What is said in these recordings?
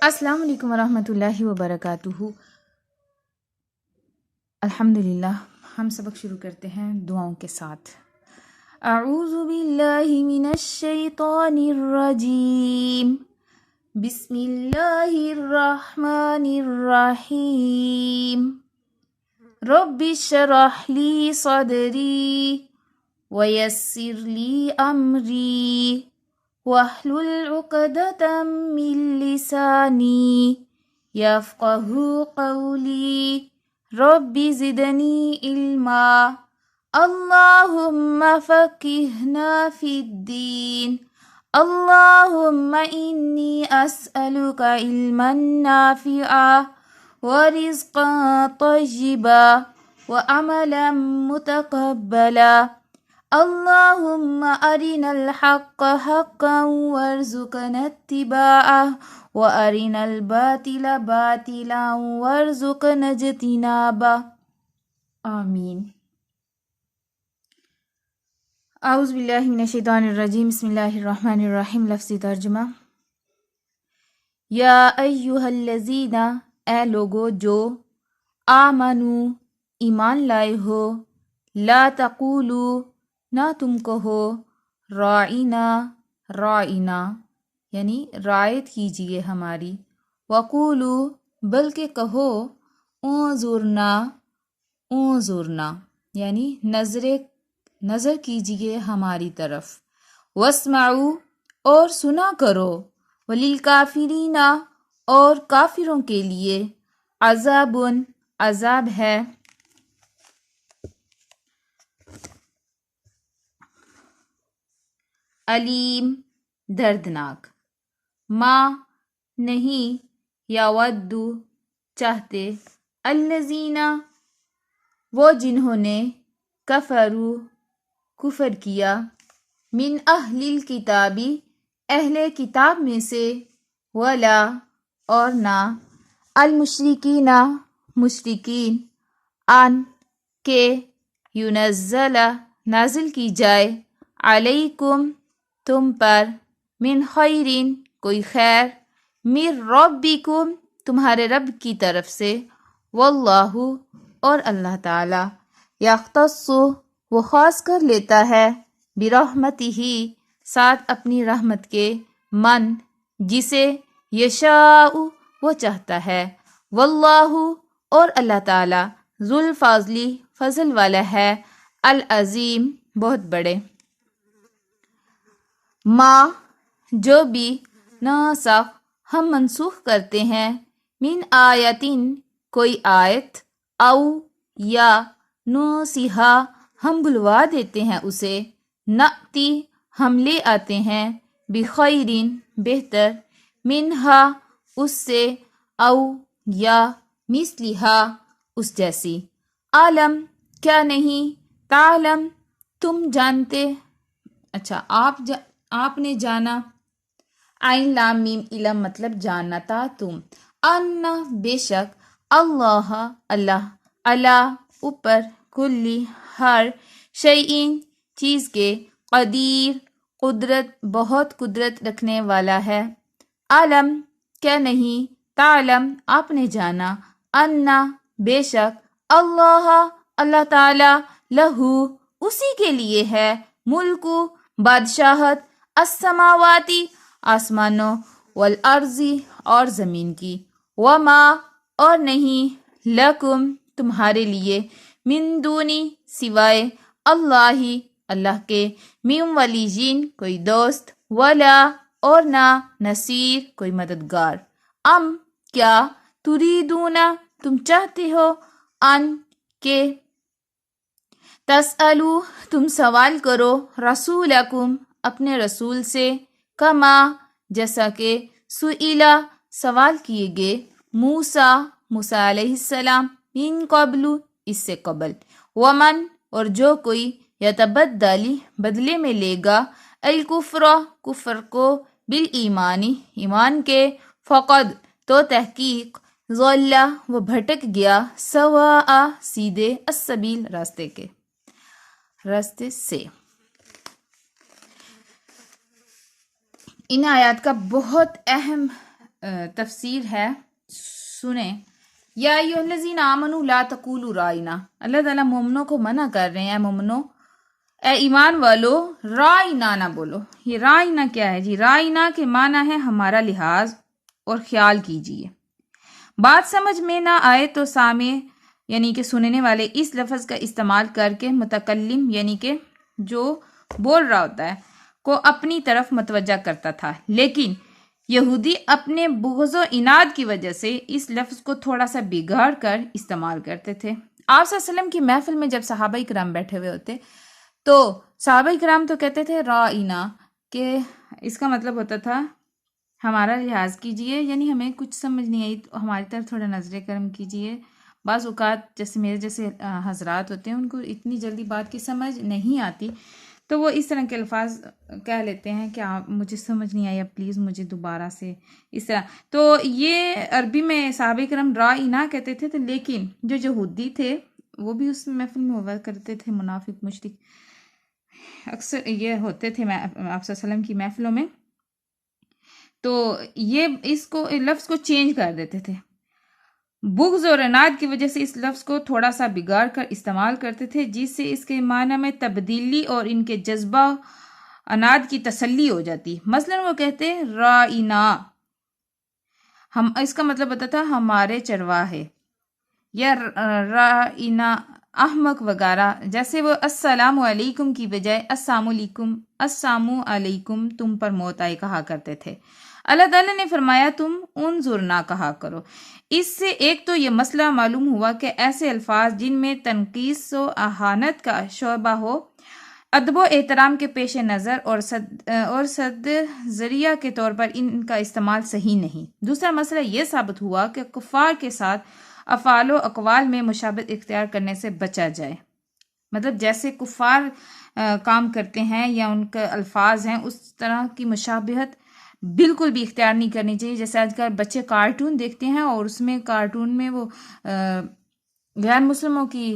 السلام علیکم ورحمۃ اللہ وبرکاتہ۔ الحمدللہ، ہم سبق شروع کرتے ہیں دعاؤں کے ساتھ۔ اعوذ باللہ من الشیطان الرجیم، بسم اللہ الرحمن الرحیم، رب اشرح لی صدری ویسر لی امری واحلل عقدۃ من لسانی یفقہوا قولی، رب زدنی علما، اللہم فقہنا فی الدین، اللہم انی اسألک علما نافعا ورزقا طیبا وعملا متقبلا، اللہم ارنا الحق حقا وارزقنا اتباعہ وارنا الباطل باطلا وارزقنا اجتنابہ، آمین۔ اعوذ باللہ من الشیطان الرجیم، بسم اللہ الرحمن الرحیم۔ لفظی ترجمہ۔ یا ایہا الذین، اے لوگو جو آمنو ایمان لائے ہو، لا تقولو نہ تم کہو، راعینا راعینا یعنی رعایت کیجئے ہماری، وقولو بلکہ کہو، انظرنا انظرنا یعنی نظر کیجئے ہماری طرف، واسمعوا اور سنا کرو، وللکافرین اور کافروں کے لیے عذاب عذاب ہے، علیم دردناک، ما نہیں، یود چاہتے، الذین وہ جنہوں نے کفروا کفر کیا، من اہل الکتابی اہل کتاب میں سے، ولا اور نہ، المشرکین مشرکین، ان کے، ینزل نازل کی جائے، علیکم تم پر، من خیرین کوئی خیر، من ربکم تمہارے رب کی طرف سے، واللہ اور اللہ تعالی، یختص وہ خاص کر لیتا ہے، برحمتہ ساتھ اپنی رحمت کے، من جسے، یشاء وہ چاہتا ہے، واللہ اور اللہ تعالی، ذو الفضل فضل والا ہے، العظیم بہت بڑے۔ ما جو بھی، ناسخ ہم منسوخ کرتے ہیں، من آیتن کوئی آیت، او یا، نوسیہا ہم بھلوا دیتے ہیں اسے، نأتی ہم لے آتے ہیں، بخیرین بہتر، منہا اس سے، او یا، مثلہا اس جیسی، عالم کیا نہیں، تعلم تم جانتے، اچھا آپ نے جانا، عین لام میم علم مطلب جاننا تھا تم، ان بے شک، اللہ اللہ، اللہ اوپر، کلی ہر، شیئین چیز کے، قدیر قدرت بہت قدرت رکھنے والا ہے، عالم کیا نہیں، تعلم آپ نے جانا، ان بے شک، اللہ اللہ تعالی، لہو اسی کے لیے ہے، ملکو بادشاہت، السماواتی آسمانوں، والارضی اور زمین کی، وما اور نہیں، لکم تمہارے لیے، من دونی سوائے، اللہ اللہ کے، من ولیین کوئی دوست، ولا اور نہ، نصیر کوئی مددگار، ام کیا، تریدون تم چاہتے ہو، ان کے، تسألو تم سوال کرو، رسولکم اپنے رسول سے، کما جیسا کہ، سئلا سوال کیے گئے، موسیٰ موسیٰ علیہ السلام، من قبل اس سے قبل، ومن اور جو کوئی، یتبدل بدلے میں لے گا، الکفر کفر کو، بالایمانی ایمان کے، فقد تو تحقیق، ضل وہ بھٹک گیا، سواء سیدھے، السبیل راستے سے۔ ان آیات کا بہت اہم تفسیر ہے، سنیں۔ یا ایھا الذین آمنوا لا تقولوا رائنا، اللہ تعالیٰ مومنوں کو منع کر رہے ہیں، مومنوں اے ایمان والو رائنا نہ بولو۔ یہ رائنا کیا ہے جی؟ رائنا کے معنی ہے ہمارا لحاظ اور خیال کیجئے۔ بات سمجھ میں نہ آئے تو سامع یعنی کہ سننے والے اس لفظ کا استعمال کر کے متکلم یعنی کہ جو بول رہا ہوتا ہے کو اپنی طرف متوجہ کرتا تھا، لیکن یہودی اپنے بغض و عناد کی وجہ سے اس لفظ کو تھوڑا سا بگاڑ کر استعمال کرتے تھے۔ آپ صلی اللہ علیہ وسلم کی محفل میں جب صحابہ کرام بیٹھے ہوئے ہوتے تو صحابہ کرام تو کہتے تھے رائنا، کہ اس کا مطلب ہوتا تھا ہمارا لحاظ کیجئے، یعنی ہمیں کچھ سمجھ نہیں آئی تو ہماری طرف تھوڑا نظر کرم کیجئے۔ بعض اوقات جیسے میرے جیسے حضرات ہوتے ہیں ان کو اتنی جلدی بات کی سمجھ نہیں آتی تو وہ اس طرح کے الفاظ کہہ لیتے ہیں کہ آپ مجھے سمجھ نہیں آیا، پلیز مجھے دوبارہ سے، اس طرح۔ تو یہ عربی میں صحابہ کرام رائنا کہتے تھے، لیکن جو یہودی تھے وہ بھی اس محفل میں ہوا کرتے تھے، منافق مشرک اکثر یہ ہوتے تھے آپ صلی اللہ علیہ وسلم کی محفلوں میں، تو یہ اس کو لفظ کو چینج کر دیتے تھے، بغض اور عناد کی وجہ سے اس لفظ کو تھوڑا سا بگاڑ کر استعمال کرتے تھے، جس سے اس کے معنی میں تبدیلی اور ان کے جذبہ عناد کی تسلی ہو جاتی۔ مثلا وہ کہتے رائنا، ہم اس کا مطلب ہوتا تھا ہمارے چرواہے، یا رائنا احمق وغیرہ، جیسے وہ السلام علیکم کی بجائے السلام علیکم، السلام علیکم تم پر موت آئے کہا کرتے تھے۔ اللہ تعالیٰ نے فرمایا تم انظر نہ کہا کرو۔ اس سے ایک تو یہ مسئلہ معلوم ہوا کہ ایسے الفاظ جن میں تنقیص و اہانت کا شعبہ ہو، ادب و احترام کے پیش نظر اور صد ذریعہ کے طور پر ان کا استعمال صحیح نہیں۔ دوسرا مسئلہ یہ ثابت ہوا کہ کفار کے ساتھ افعال و اقوال میں مشابہت اختیار کرنے سے بچا جائے، مطلب جیسے کفار کام کرتے ہیں یا ان کے الفاظ ہیں اس طرح کی مشابہت بالکل بھی اختیار نہیں کرنی چاہیے۔ جیسے آج کل بچے کارٹون دیکھتے ہیں اور اس میں کارٹون میں وہ غیر مسلموں کی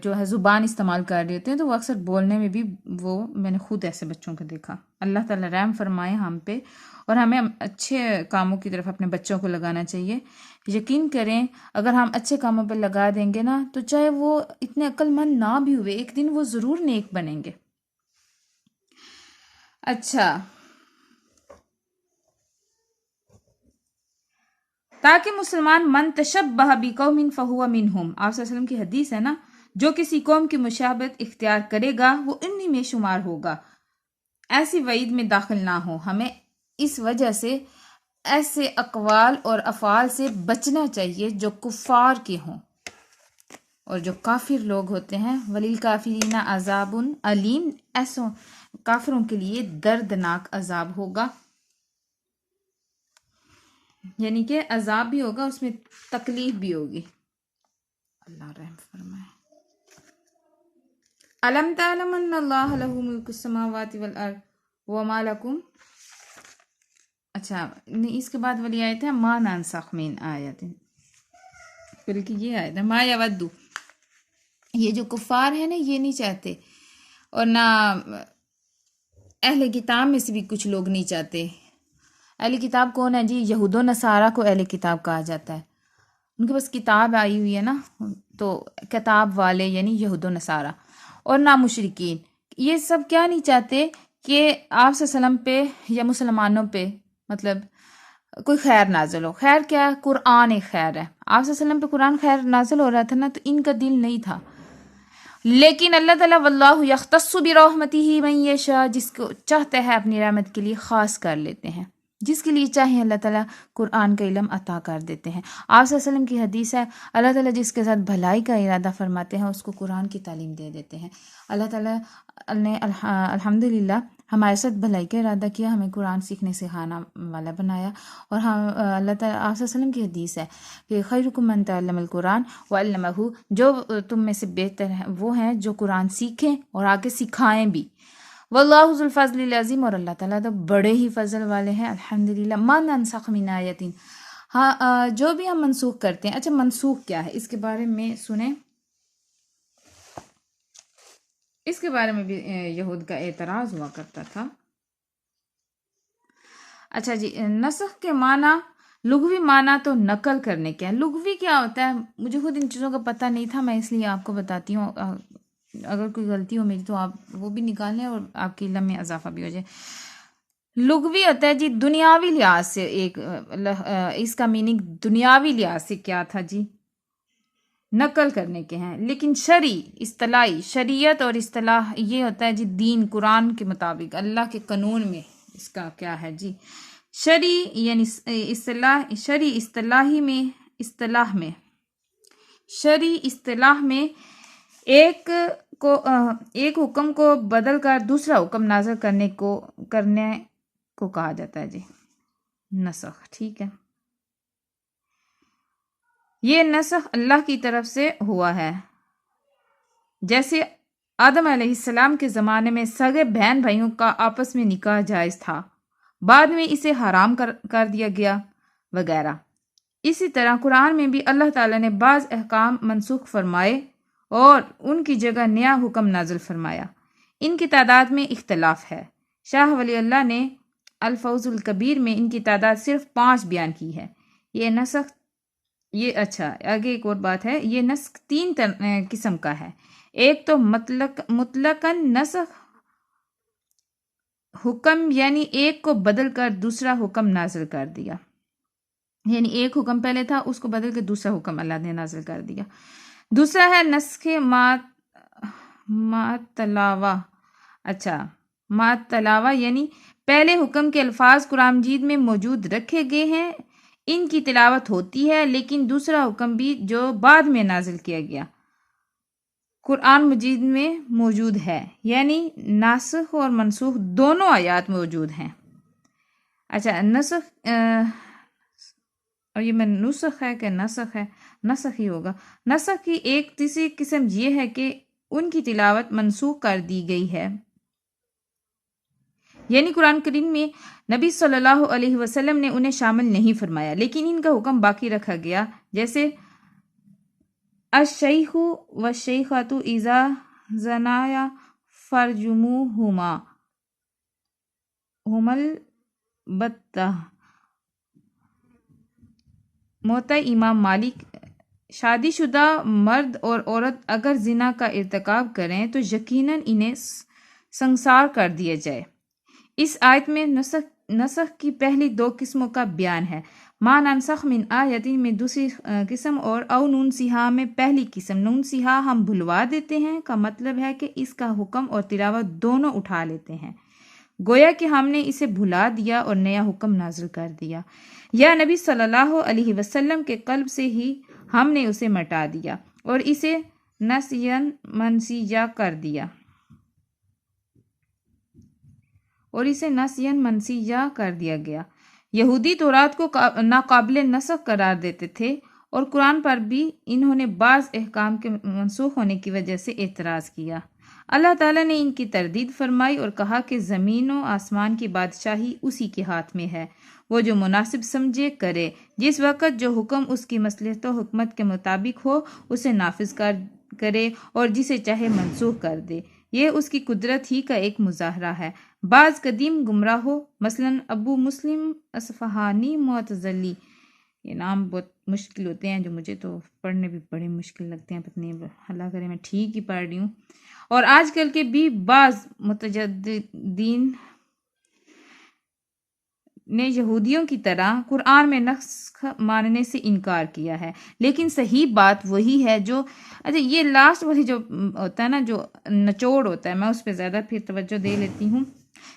جو ہے زبان استعمال کر رہے ہوتے ہیں، تو وہ اکثر بولنے میں بھی میں نے خود ایسے بچوں کو دیکھا۔ اللہ تعالیٰ رحم فرمائے ہم پہ، اور ہمیں اچھے کاموں کی طرف اپنے بچوں کو لگانا چاہیے۔ یقین کریں اگر ہم اچھے کاموں پہ لگا دیں گے نا تو چاہے وہ اتنے عقل مند نہ بھی ہوئے، ایک دن وہ ضرور نیک بنیں گے۔ اچھا، تاکہ مسلمان من تشبہ بقوم فہو منہم، آپ صلی اللہ علیہ وسلم کی حدیث ہے نا، جو کسی قوم کی مشابہت اختیار کرے گا وہ انہی میں شمار ہوگا، ایسی وعید میں داخل نہ ہو۔ ہمیں اس وجہ سے ایسے اقوال اور افعال سے بچنا چاہیے جو کفار کے ہوں، اور جو کافر لوگ ہوتے ہیں وَلِلْكَافِرِينَ عَذَابٌ علیم، ایسوں کافروں کے لیے دردناک عذاب ہوگا، یعنی کہ عذاب بھی ہوگا، اس میں تکلیف بھی ہوگی۔ اللہ رحم فرمائے۔ أَلَمْ تَعْلَمْ أَنَّ اللَّهَ لَهُ مُلْكُ السَّمَاوَاتِ وَالْأَرْضِ وَمَا لَكُمْ، اچھا اس کے بعد والی آیت ہے مَا نَنْسَخْ مِنْ آیَةٍ، بلکہ یہ آیت ہے مَا يَوَدُّ، یہ جو کفار ہیں نا یہ نہیں چاہتے، اور نہ اہل کتاب میں سے بھی کچھ لوگ نہیں چاہتے۔ اہل کتاب کون ہے جی؟ یہود و نصارہ کو اہل کتاب کہا جاتا ہے، ان کے پاس کتاب آئی ہوئی ہے نا، تو کتاب والے یعنی یہود و نصارہ، اور نہ مشرکین، یہ سب کیا نہیں چاہتے کہ آپ صلی اللہ علیہ وسلم پہ یا مسلمانوں پہ مطلب کوئی خیر نازل ہو۔ خیر کیا ہے؟ قرآن ایک خیر ہے۔ آپ صلی اللہ علیہ وسلم پہ قرآن خیر نازل ہو رہا تھا نا، تو ان کا دل نہیں تھا، لیکن اللہ تعالیٰ واللہ یختص برحمتہ من یشاء، جس کو چاہتا ہے اپنی رحمت کے لیے خاص کر لیتے ہیں، جس کے لیے چاہے اللہ تعالیٰ قرآن کا علم عطا کر دیتے ہیں۔ آپ صلی اللہ علیہ وسلم کی حدیث ہے اللہ تعالیٰ جس کے ساتھ بھلائی کا ارادہ فرماتے ہیں اس کو قرآن کی تعلیم دے دیتے ہیں۔ اللہ تعالیٰ نے الحمدللہ ہمارے ساتھ بھلائی کا ارادہ کیا، ہمیں قرآن سیکھنے سکھانے والا بنایا، اور ہم اللہ تعالیٰ آپ صلی اللہ علیہ وسلم کی حدیث ہے کہ خیرکم من تعلم القرآن وعلمہ، جو تم میں سے بہتر ہیں وہ ہیں جو قرآن سیکھیں اور آگے سکھائیں بھی۔ واللہ ذو الفضل العظیم، اور اللہ تعالیٰ تو بڑے ہی فضل والے ہیں الحمدللہ۔ ما ننسخ من آیۃ، ہاں جو بھی ہم منسوخ کرتے ہیں۔ اچھا منسوخ کیا ہے اس کے بارے میں سنیں، اس کے بارے میں بھی یہود کا اعتراض ہوا کرتا تھا۔ اچھا جی، نسخ کے معنی لغوی معنی تو نقل کرنے کے ہیں. لغوی کیا ہوتا ہے؟ مجھے خود ان چیزوں کا پتہ نہیں تھا، میں اس لیے آپ کو بتاتی ہوں. اگر کوئی غلطی ہو میری تو آپ وہ بھی نکال لیں اور آپ کے علم میں اضافہ بھی ہو جائے. لغوی ہوتا ہے جی دنیاوی لحاظ سے، ایک اس کا میننگ دنیاوی لحاظ سے کیا تھا جی؟ نقل کرنے کے ہیں. لیکن شرعی اصطلاحی، شریعت اور اصطلاح یہ ہوتا ہے جی دین، قرآن کے مطابق اللہ کے قانون میں اس کا کیا ہے جی؟ شرعی یعنی شرعی اصطلاح میں ایک حکم کو بدل کر دوسرا حکم نازل کرنے کو کہا جاتا ہے جی نسخ. ٹھیک ہے، یہ نسخ اللہ کی طرف سے ہوا ہے. جیسے آدم علیہ السلام کے زمانے میں سگے بہن بھائیوں کا آپس میں نکاح جائز تھا، بعد میں اسے حرام کر دیا گیا وغیرہ. اسی طرح قرآن میں بھی اللہ تعالیٰ نے بعض احکام منسوخ فرمائے اور ان کی جگہ نیا حکم نازل فرمایا. ان کی تعداد میں اختلاف ہے. شاہ ولی اللہ نے الفوز الکبیر میں ان کی تعداد صرف 5 بیان کی ہے. اچھا آگے ایک اور بات ہے، یہ نسخ 3 قسم کا ہے. ایک تو مطلقاً نسخ حکم، یعنی ایک کو بدل کر دوسرا حکم نازل کر دیا، یعنی ایک حکم پہلے تھا اس کو بدل کے دوسرا حکم اللہ نے نازل کر دیا. دوسرا ہے نسخ ماتلاوہ، یعنی پہلے حکم کے الفاظ قرآن مجید میں موجود رکھے گئے ہیں، ان کی تلاوت ہوتی ہے، لیکن دوسرا حکم بھی جو بعد میں نازل کیا گیا قرآن مجید میں موجود ہے، یعنی ناسخ اور منسوخ دونوں آیات موجود ہیں. اچھا نسخ اور یہ میں نسخ ہے کہ نسخ ہے، نسخ ہی ہوگا. نسخ کی ایک تیسری قسم یہ ہے کہ ان کی تلاوت منسوخ کر دی گئی ہے، یعنی قرآن کریم میں نبی صلی اللہ علیہ وسلم نے انہیں شامل نہیں فرمایا لیکن ان کا حکم باقی رکھا گیا. جیسے الشیخ والشیخۃ اذا زنایا فرجموہما البتہ. موطا امام مالک، شادی شدہ مرد اور عورت اگر زنا کا ارتکاب کریں تو یقیناً انہیں سنسار کر دیا جائے. اس آیت میں نسخ کی پہلی 2 قسموں کا بیان ہے. ما ننسخ من آیت میں دوسری قسم اور او ننسیہا میں پہلی قسم. ننسیہا ہم بھلوا دیتے ہیں کا مطلب ہے کہ اس کا حکم اور تلاوت دونوں اٹھا لیتے ہیں، گویا کہ ہم نے اسے بھلا دیا اور نیا حکم نازل کر دیا، یا نبی صلی اللہ علیہ وسلم کے قلب سے ہی ہم نے اسے مٹا دیا اور اسے نسین منسیجا کر دیا گیا. یہودی تورات کو ناقابل نسخ قرار دیتے تھے اور قرآن پر بھی انہوں نے بعض احکام کے منسوخ ہونے کی وجہ سے اعتراض کیا. اللہ تعالیٰ نے ان کی تردید فرمائی اور کہا کہ زمین و آسمان کی بادشاہی اسی کے ہاتھ میں ہے، وہ جو مناسب سمجھے کرے. جس وقت جو حکم اس کی مصلحت و حکمت کے مطابق ہو اسے نافذ کرے اور جسے چاہے منسوخ کر دے. یہ اس کی قدرت ہی کا ایک مظاہرہ ہے. بعض قدیم گمراہوں مثلاً ابو مسلم اصفہانی معتزلی، یہ نام بہت مشکل ہوتے ہیں جو مجھے تو پڑھنے بھی بڑے مشکل لگتے ہیں، پتہ نہیں اللہ کرے میں ٹھیک ہی پڑھ رہی ہوں. اور آج کل کے بھی بعض متجددین نے یہودیوں کی طرح قرآن میں نسخ ماننے سے انکار کیا ہے، لیکن صحیح بات وہی ہے جو یہ لاسٹ والی جو ہوتا ہے نا، جو نچوڑ ہوتا ہے، میں اس پہ زیادہ پھر توجہ دے لیتی ہوں.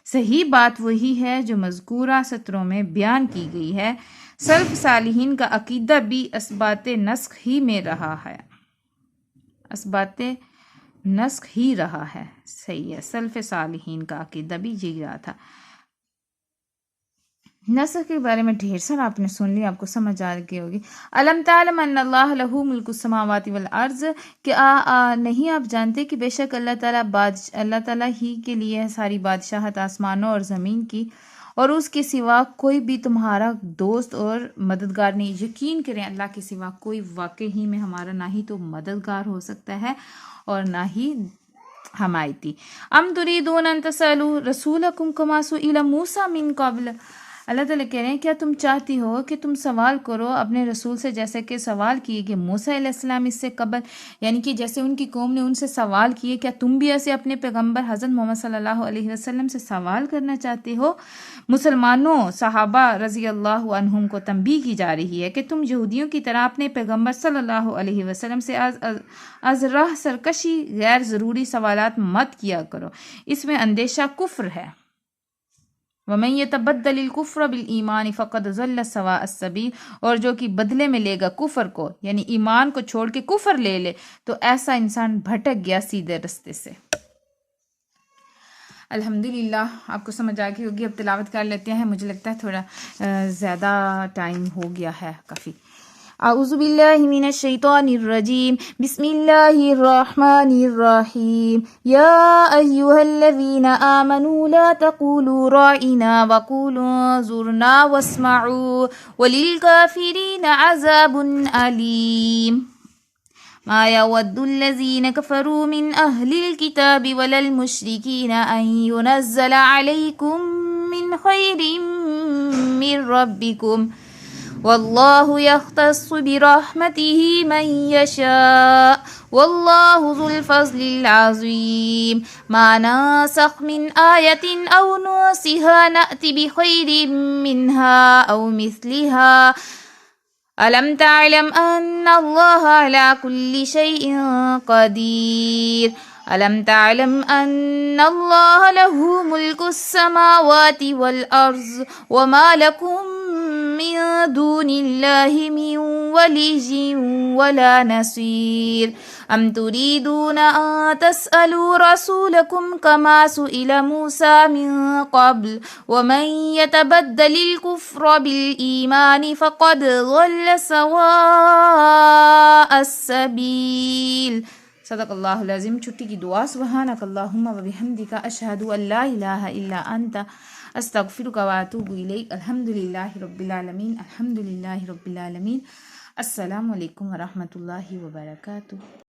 صحیح بات وہی ہے جو مذکورہ سطروں میں بیان کی گئی ہے. سلف صالحین کا عقیدہ بھی اثبات نسخ ہی میں رہا ہے، صحیح ہے. سلف صالحین کا عقیدہ بھی یہی رہا تھا. نسخ کے بارے میں ڈھیر سارا آپ نے سن لیا، آپ کو سمجھ آ گئی ہوگی. الم تعلم ان اللہ لہ ملک السماوات والارض، کہ نہیں آپ جانتے کہ بے شک اللہ تعالیٰ ہی کے لیے ہے ساری بادشاہت آسمانوں اور زمین کی، اور اس کے سوا کوئی بھی تمہارا دوست اور مددگار نہیں. یقین کریں اللہ کے سوا کوئی واقعی میں ہمارا نہ ہی تو مددگار ہو سکتا ہے اور نہ ہی حمایتی. ام تريدون ان تسألوا رسولكم كما سئل موسى من قبل، اللہ تعالیٰ کہہ رہے ہیں کیا تم چاہتی ہو کہ تم سوال کرو اپنے رسول سے جیسے کہ سوال کیے کہ موسیٰ علیہ السلام اس سے قبل، یعنی کہ جیسے ان کی قوم نے ان سے سوال کیے، کیا تم بھی ایسے اپنے پیغمبر حضرت محمد صلی اللہ علیہ وسلم سے سوال کرنا چاہتے ہو؟ مسلمانوں صحابہ رضی اللہ عنہم کو تنبیہ کی جا رہی ہے کہ تم یہودیوں کی طرح اپنے پیغمبر صلی اللہ علیہ وسلم سے از راہ سرکشی غیر ضروری سوالات مت کیا کرو، اس میں اندیشہ کفر ہے۔ وَمَن يَتَبَدَّلِ الْكُفْرَ بِالْإِيمَانِ فَقَدْ ضَلَّ سَوَاءَ السَّبِيلِ، اور جو کہ بدلے میں لے گا کفر کو، یعنی ایمان کو چھوڑ کے کفر لے لے، تو ایسا انسان بھٹک گیا سیدھے رستے سے۔ الحمدللہ آپ کو سمجھ آ گئی ہوگی، اب تلاوت کر لیتے ہیں، مجھے لگتا ہے تھوڑا زیادہ ٹائم ہو گیا ہے کافی۔ اعوذ باللہ من الشیطان الرجیم، بسم اللہ الرحمن الرحیم، یا ایہا الذین آمنوا لا تقولوا رائنا وقولوا انظرنا واسمعوا وللکافرین عذاب علیم۔ ما يود الذين كفروا من أهل الكتاب ولا المشركين أن ينزل عليكم من خير من ربكم والله يختص برحمته من يشاء والله ذو الفضل العظيم۔ ما ناسخ من آية أو ننسها نأت بخير منها أو مثلها ألم تعلم أن الله على كل شيء قدير ألم تعلم أن الله له ملك السماوات والأرض وما لكم من دون الله من ولي ولا نصير أم تريدون أن تسألوا رسولكم كما سئل موسى من قبل ومن يتبدل الكفر بالإيمان فقد ضل سواء السبيل۔ صدق اللہ العظیم۔ چھٹی کی دعا، سبحانک اللہم و بحمدک اشہد ان لا الہ الا انت استغفرک و اتوب الیک۔ الحمدللہ رب العالمین، الحمدللہ رب العالمین۔ السلام علیکم ورحمۃ اللہ وبرکاتہ۔